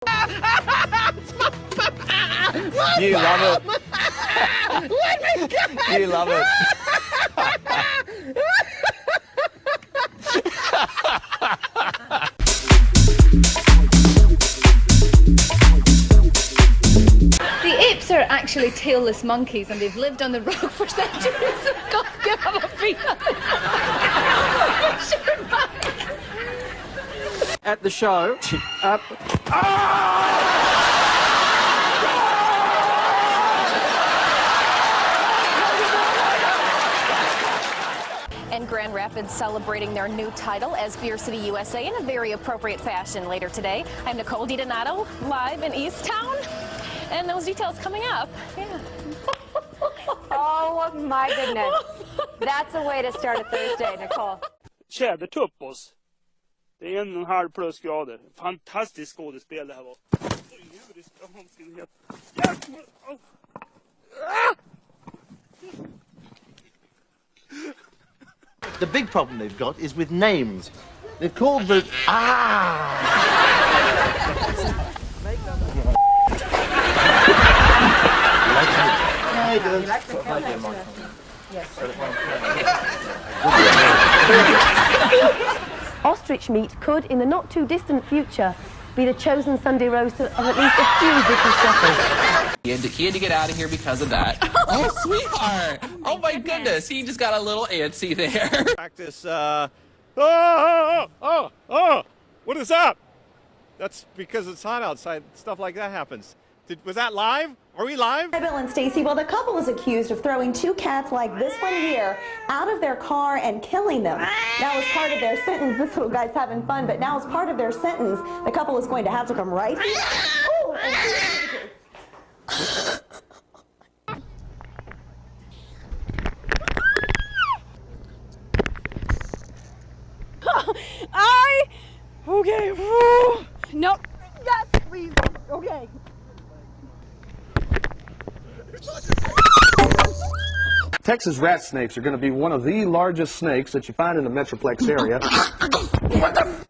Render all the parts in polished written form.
You love it. You love it. The apes are actually tailless monkeys and they've lived on the rock for centuries. So God, give them a beat. At the show, And Grand Rapids celebrating their new title as Beer City, USA in a very appropriate fashion later today. I'm Nicole DiDonato, live in East Town, and those details coming up. Yeah. Oh my goodness. That's a way to start a Thursday, Nicole. Tjädertuppos. Det är 1,5 plusgrader. Fantastiskt skådespel det här var. The big problem they've got is with names. They've called the... Ostrich meat could, in the not-too-distant future, be the chosen Sunday roast of at least a few different chefs. He had to get out of here because of that. Oh, sweetheart! Oh my goodness, he just got a little antsy there. Practice, what is up? That's because it's hot outside, stuff like that happens. Was that live? Are we live? Bill and Stacy, well, the couple is accused of throwing 2 cats like this one here out of their car and killing them. Now, as part of their sentence, this little guy's having fun, but now as part of their sentence, the couple is going to have to come right here. Oh, Okay. No. Yes, please. Okay. Texas rat snakes are going to be one of the largest snakes that you find in the Metroplex area. What the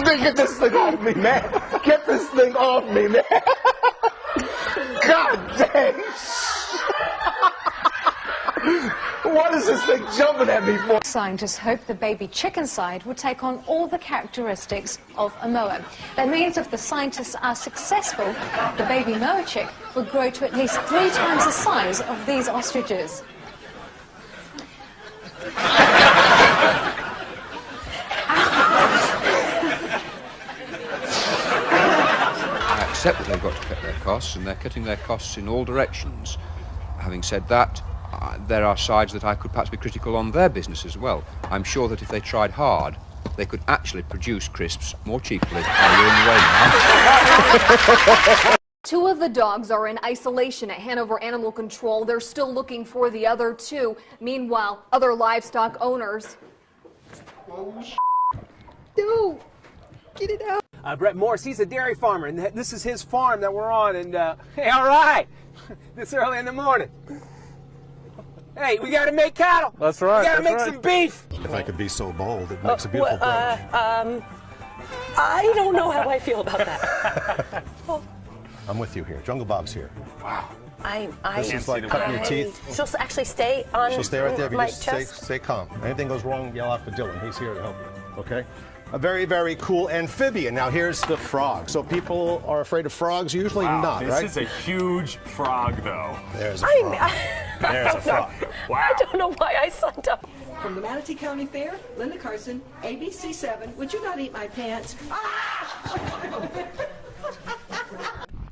Get this thing off me, man. Get this thing off me, man. God dang. What is this thing jumping at me for? Scientists hope the baby chicken side will take on all the characteristics of a moa. That means if the scientists are successful, the baby moa chick will grow to at least 3 times the size of these ostriches. I accept that they've got to cut their costs, and they're cutting their costs in all directions. Having said that, there are sides that I could perhaps be critical on their business as well. I'm sure that if they tried hard, they could actually produce crisps more cheaply. Oh, you're in the way now. 2 of the dogs are in isolation at Hanover Animal Control. They're still looking for the other 2. Meanwhile, other livestock owners... No! Get it out! Brett Morse, he's a dairy farmer, and this is his farm that we're on, and, hey, all right! This early in the morning. Hey, we gotta make cattle! That's right. We gotta make some beef! If I could be so bold, it makes a beautiful I don't know how I feel about that. I'm with you here. Jungle Bob's here. Wow. This is like cutting your teeth. She'll actually stay on She'll stay right there if you my just chest. stay calm. Anything goes wrong, yell out for Dylan. He's here to help you, okay? A very, very cool amphibian. Now here's the frog. So people are afraid of frogs? Usually not, right? This is a huge frog, though. There's a frog. There's a frog. Wow. I don't know why I signed up. From the Manatee County Fair, Linda Carson, ABC 7. Would you not eat my pants?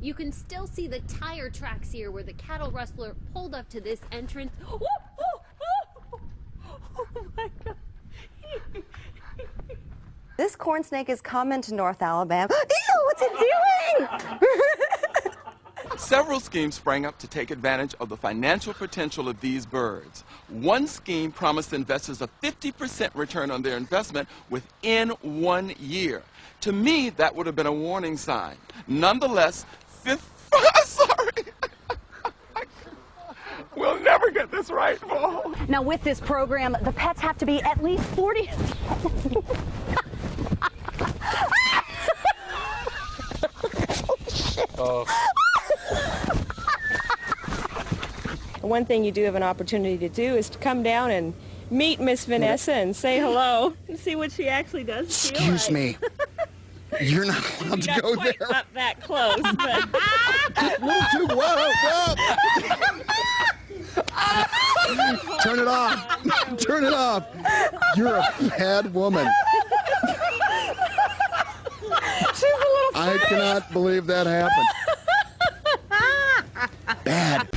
You can still see the tire tracks here where the cattle rustler pulled up to this entrance. Oh my God. This corn snake is coming to North Alabama. Ew, what's it doing? Several schemes sprang up to take advantage of the financial potential of these birds. One scheme promised investors a 50% return on their investment within 1 year. To me, that would have been a warning sign. Nonetheless, sorry. We'll never get this right, Paul. Now, with this program, the pets have to be at least 40. One thing you do have an opportunity to do is to come down and meet Miss Vanessa and say hello and see what she actually does. Excuse me. You're not allowed to go quite there. Up that close, but A little too whoa. Turn it off. Turn it off. You're a bad woman. She's a little I cannot believe that happened. Bad.